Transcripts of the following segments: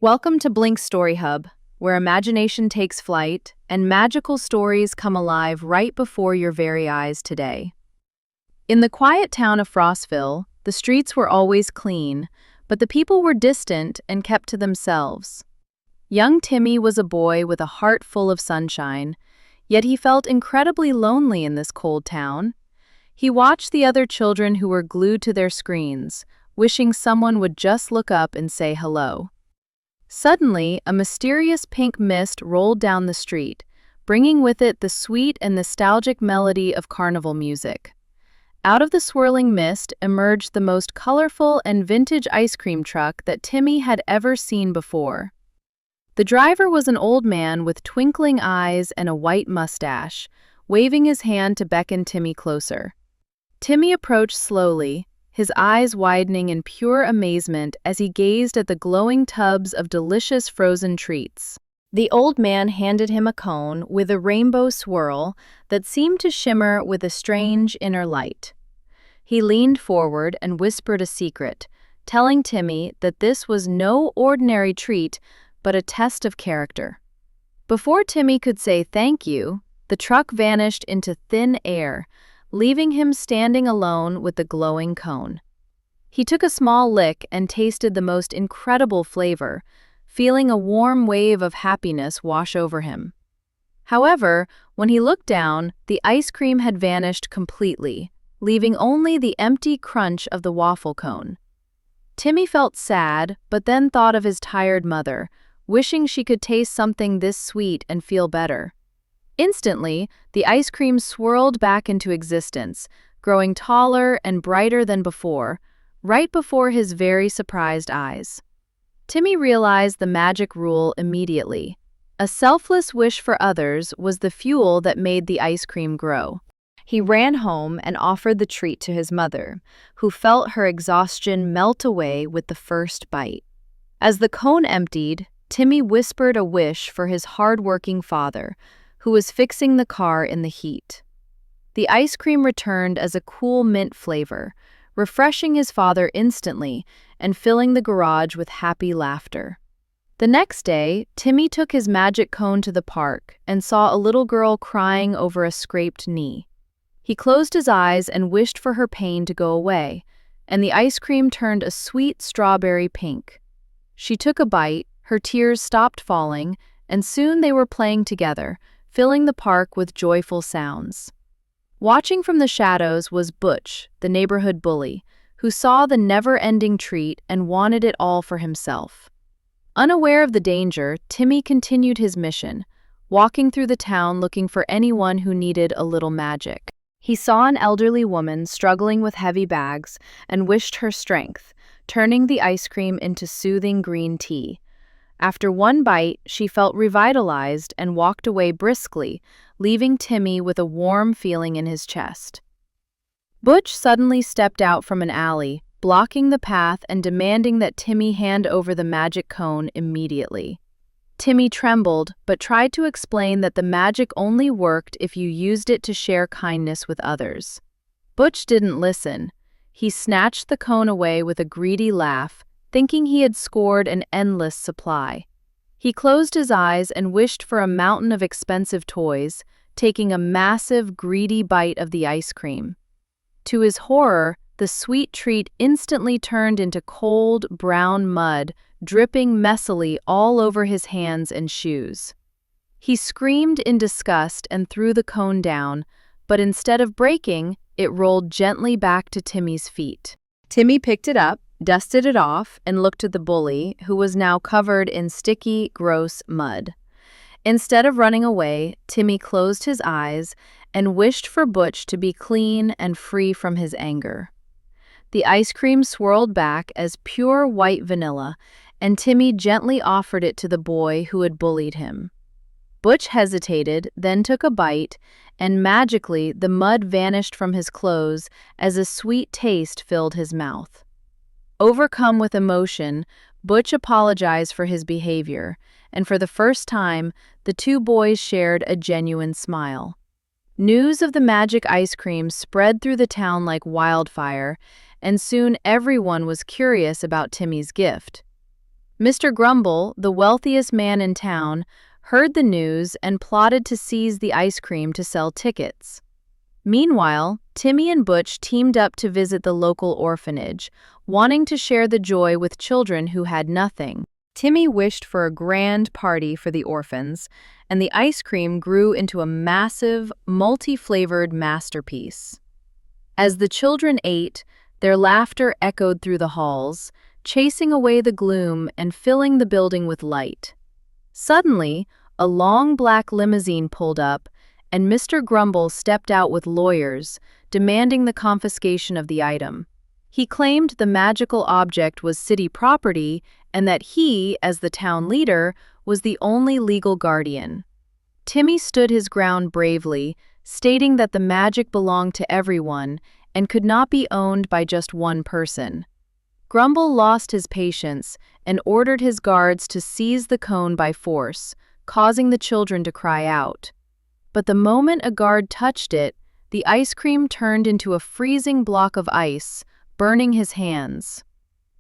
Welcome to Blink's Story Hub, where imagination takes flight and magical stories come alive right before your very eyes today. In the quiet town of Frostville, the streets were always clean, but the people were distant and kept to themselves. Young Timmy was a boy with a heart full of sunshine, yet he felt incredibly lonely in this cold town. He watched the other children who were glued to their screens, wishing someone would just look up and say hello. Suddenly, a mysterious pink mist rolled down the street, bringing with it the sweet and nostalgic melody of carnival music. Out of the swirling mist emerged the most colorful and vintage ice cream truck that Timmy had ever seen before. The driver was an old man with twinkling eyes and a white mustache, waving his hand to beckon Timmy closer. Timmy approached slowly, his eyes widening in pure amazement as he gazed at the glowing tubs of delicious frozen treats. The old man handed him a cone with a rainbow swirl that seemed to shimmer with a strange inner light. He leaned forward and whispered a secret, telling Timmy that this was no ordinary treat, but a test of character. Before Timmy could say thank you, the truck vanished into thin air, leaving him standing alone with the glowing cone. He took a small lick and tasted the most incredible flavor, feeling a warm wave of happiness wash over him. However, when he looked down, the ice cream had vanished completely, leaving only the empty crunch of the waffle cone. Timmy felt sad, but then thought of his tired mother, wishing she could taste something this sweet and feel better. Instantly, the ice cream swirled back into existence, growing taller and brighter than before, right before his very surprised eyes. Timmy realized the magic rule immediately. A selfless wish for others was the fuel that made the ice cream grow. He ran home and offered the treat to his mother, who felt her exhaustion melt away with the first bite. As the cone emptied, Timmy whispered a wish for his hard-working father, who was fixing the car in the heat. The ice cream returned as a cool mint flavor, refreshing his father instantly and filling the garage with happy laughter. The next day, Timmy took his magic cone to the park and saw a little girl crying over a scraped knee. He closed his eyes and wished for her pain to go away, and the ice cream turned a sweet strawberry pink. She took a bite, her tears stopped falling, and soon they were playing together, filling the park with joyful sounds. Watching from the shadows was Butch, the neighborhood bully, who saw the never-ending treat and wanted it all for himself. Unaware of the danger, Timmy continued his mission, walking through the town looking for anyone who needed a little magic. He saw an elderly woman struggling with heavy bags and wished her strength, turning the ice cream into soothing green tea. After one bite, she felt revitalized and walked away briskly, leaving Timmy with a warm feeling in his chest. Butch suddenly stepped out from an alley, blocking the path and demanding that Timmy hand over the magic cone immediately. Timmy trembled, but tried to explain that the magic only worked if you used it to share kindness with others. Butch didn't listen. He snatched the cone away with a greedy laugh, thinking he had scored an endless supply. He closed his eyes and wished for a mountain of expensive toys, taking a massive, greedy bite of the ice cream. To his horror, the sweet treat instantly turned into cold, brown mud, dripping messily all over his hands and shoes. He screamed in disgust and threw the cone down, but instead of breaking, it rolled gently back to Timmy's feet. Timmy picked it up, dusted it off, and looked at the bully, who was now covered in sticky, gross mud. Instead of running away, Timmy closed his eyes and wished for Butch to be clean and free from his anger. The ice cream swirled back as pure white vanilla, and Timmy gently offered it to the boy who had bullied him. Butch hesitated, then took a bite, and magically the mud vanished from his clothes as a sweet taste filled his mouth. Overcome with emotion, Butch apologized for his behavior, and for the first time, the two boys shared a genuine smile. News of the magic ice cream spread through the town like wildfire, and soon everyone was curious about Timmy's gift. Mr. Grumble, the wealthiest man in town, heard the news and plotted to seize the ice cream to sell tickets. Meanwhile, Timmy and Butch teamed up to visit the local orphanage, wanting to share the joy with children who had nothing. Timmy wished for a grand party for the orphans, and the ice cream grew into a massive, multi-flavored masterpiece. As the children ate, their laughter echoed through the halls, chasing away the gloom and filling the building with light. Suddenly, a long black limousine pulled up, and Mr. Grumble stepped out with lawyers, demanding the confiscation of the item. He claimed the magical object was city property and that he, as the town leader, was the only legal guardian. Timmy stood his ground bravely, stating that the magic belonged to everyone and could not be owned by just one person. Grumble lost his patience and ordered his guards to seize the cone by force, causing the children to cry out. But the moment a guard touched it, the ice cream turned into a freezing block of ice, burning his hands.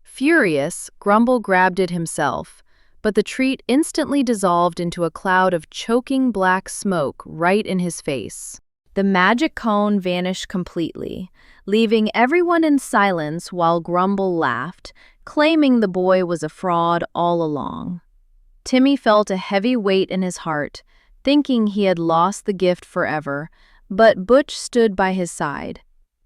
Furious, Grumble grabbed it himself, but the treat instantly dissolved into a cloud of choking black smoke right in his face. The magic cone vanished completely, leaving everyone in silence while Grumble laughed, claiming the boy was a fraud all along. Timmy felt a heavy weight in his heart, thinking he had lost the gift forever, but Butch stood by his side.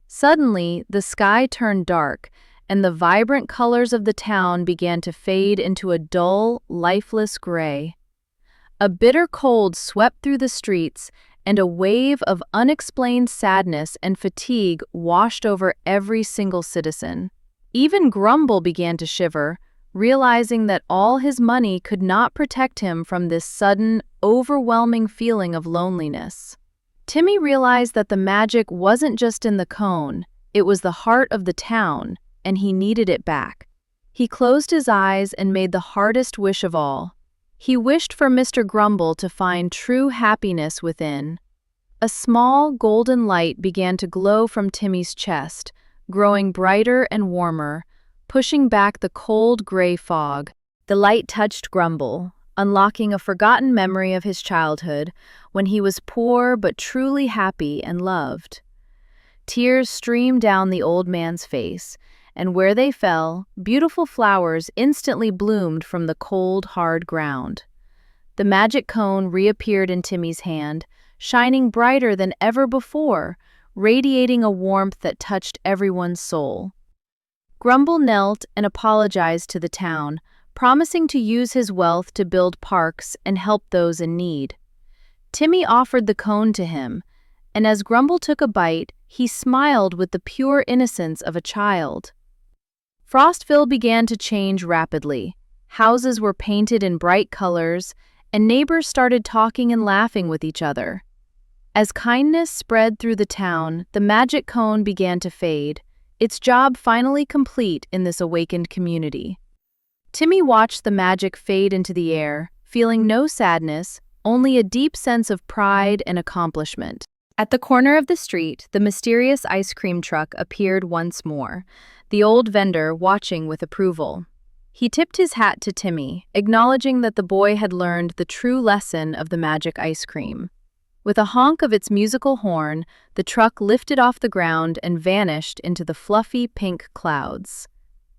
Suddenly, the sky turned dark, and the vibrant colors of the town began to fade into a dull, lifeless gray. A bitter cold swept through the streets, and a wave of unexplained sadness and fatigue washed over every single citizen. Even Grumble began to shiver, realizing that all his money could not protect him from this sudden, overwhelming feeling of loneliness. Timmy realized that the magic wasn't just in the cone, it was the heart of the town, and he needed it back. He closed his eyes and made the hardest wish of all. He wished for Mr. Grumble to find true happiness within. A small, golden light began to glow from Timmy's chest, growing brighter and warmer, pushing back the cold gray fog. The light touched Grumble, unlocking a forgotten memory of his childhood when he was poor but truly happy and loved. Tears streamed down the old man's face, and where they fell, beautiful flowers instantly bloomed from the cold, hard ground. The magic cone reappeared in Timmy's hand, shining brighter than ever before, radiating a warmth that touched everyone's soul. Grumble knelt and apologized to the town, promising to use his wealth to build parks and help those in need. Timmy offered the cone to him, and as Grumble took a bite, he smiled with the pure innocence of a child. Frostville began to change rapidly. Houses were painted in bright colors, and neighbors started talking and laughing with each other. As kindness spread through the town, the magic cone began to fade, its job finally complete in this awakened community. Timmy watched the magic fade into the air, feeling no sadness, only a deep sense of pride and accomplishment. At the corner of the street, the mysterious ice cream truck appeared once more, the old vendor watching with approval. He tipped his hat to Timmy, acknowledging that the boy had learned the true lesson of the magic ice cream. With a honk of its musical horn, the truck lifted off the ground and vanished into the fluffy pink clouds.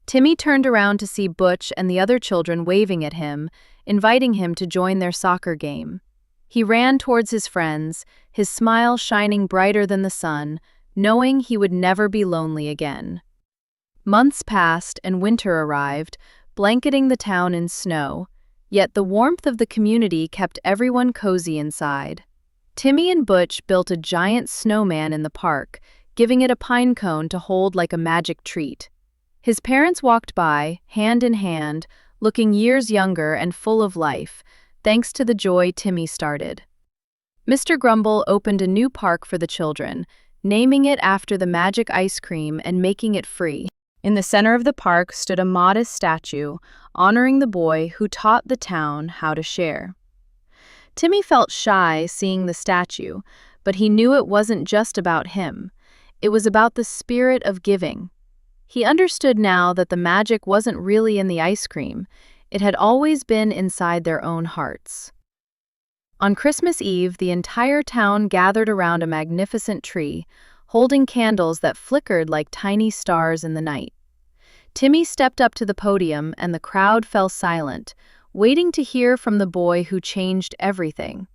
Timmy turned around to see Butch and the other children waving at him, inviting him to join their soccer game. He ran towards his friends, his smile shining brighter than the sun, knowing he would never be lonely again. Months passed and winter arrived, blanketing the town in snow, yet the warmth of the community kept everyone cozy inside. Timmy and Butch built a giant snowman in the park, giving it a pine cone to hold like a magic treat. His parents walked by, hand in hand, looking years younger and full of life, thanks to the joy Timmy started. Mr. Grumble opened a new park for the children, naming it after the magic ice cream and making it free. In the center of the park stood a modest statue, honoring the boy who taught the town how to share. Timmy felt shy seeing the statue, but he knew it wasn't just about him. It was about the spirit of giving. He understood now that the magic wasn't really in the ice cream. It had always been inside their own hearts. On Christmas Eve, the entire town gathered around a magnificent tree, holding candles that flickered like tiny stars in the night. Timmy stepped up to the podium and the crowd fell silent, waiting to hear from the boy who changed everything.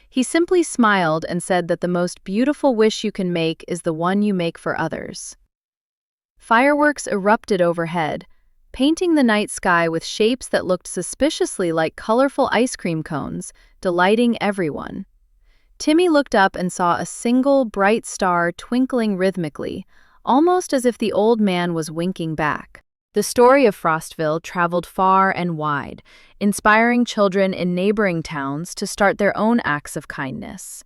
He simply smiled and said that the most beautiful wish you can make is the one you make for others. Fireworks erupted overhead, painting the night sky with shapes that looked suspiciously like colorful ice cream cones, delighting everyone. Timmy looked up and saw a single bright star twinkling rhythmically, almost as if the old man was winking back. The story of Frostville traveled far and wide, inspiring children in neighboring towns to start their own acts of kindness.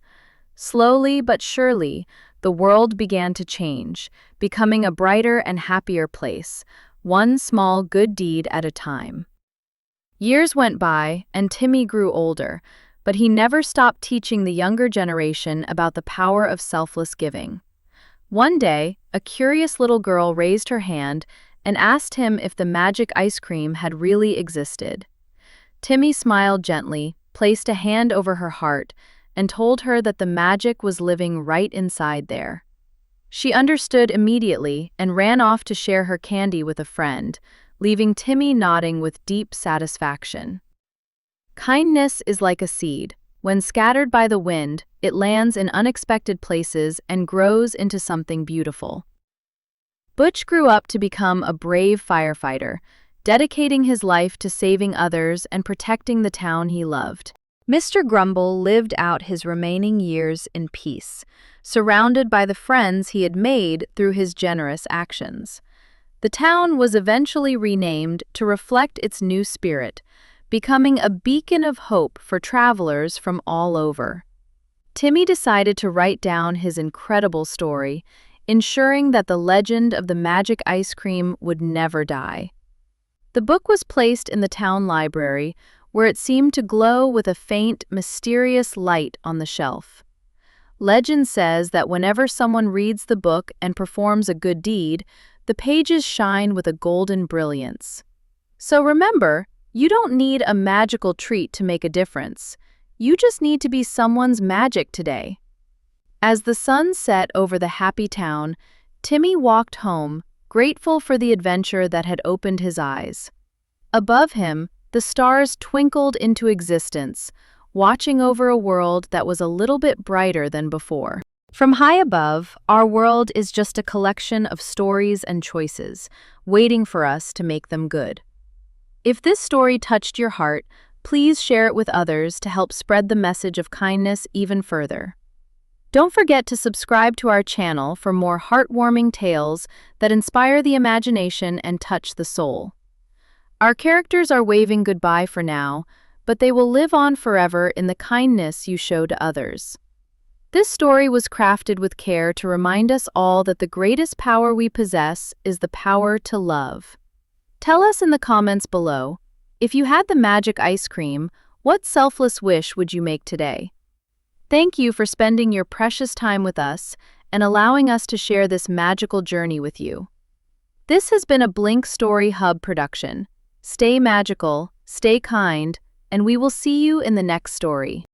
Slowly but surely, the world began to change, becoming a brighter and happier place, one small good deed at a time. Years went by, and Timmy grew older, but he never stopped teaching the younger generation about the power of selfless giving. One day, a curious little girl raised her hand and asked him if the magic ice cream had really existed. Timmy smiled gently, placed a hand over her heart, and told her that the magic was living right inside there. She understood immediately and ran off to share her candy with a friend, leaving Timmy nodding with deep satisfaction. Kindness is like a seed. When scattered by the wind, it lands in unexpected places and grows into something beautiful. Butch grew up to become a brave firefighter, dedicating his life to saving others and protecting the town he loved. Mr. Grumble lived out his remaining years in peace, surrounded by the friends he had made through his generous actions. The town was eventually renamed to reflect its new spirit, becoming a beacon of hope for travelers from all over. Timmy decided to write down his incredible story, ensuring that the legend of the magic ice cream would never die. The book was placed in the town library, where it seemed to glow with a faint, mysterious light on the shelf. Legend says that whenever someone reads the book and performs a good deed, the pages shine with a golden brilliance. So remember, you don't need a magical treat to make a difference. You just need to be someone's magic today. As the sun set over the happy town, Timmy walked home, grateful for the adventure that had opened his eyes. Above him, the stars twinkled into existence, watching over a world that was a little bit brighter than before. From high above, our world is just a collection of stories and choices, waiting for us to make them good. If this story touched your heart, please share it with others to help spread the message of kindness even further. Don't forget to subscribe to our channel for more heartwarming tales that inspire the imagination and touch the soul. Our characters are waving goodbye for now, but they will live on forever in the kindness you show to others. This story was crafted with care to remind us all that the greatest power we possess is the power to love. Tell us in the comments below, if you had the magic ice cream, what selfless wish would you make today? Thank you for spending your precious time with us and allowing us to share this magical journey with you. This has been a Blink Story Hub production. Stay magical, stay kind, and we will see you in the next story.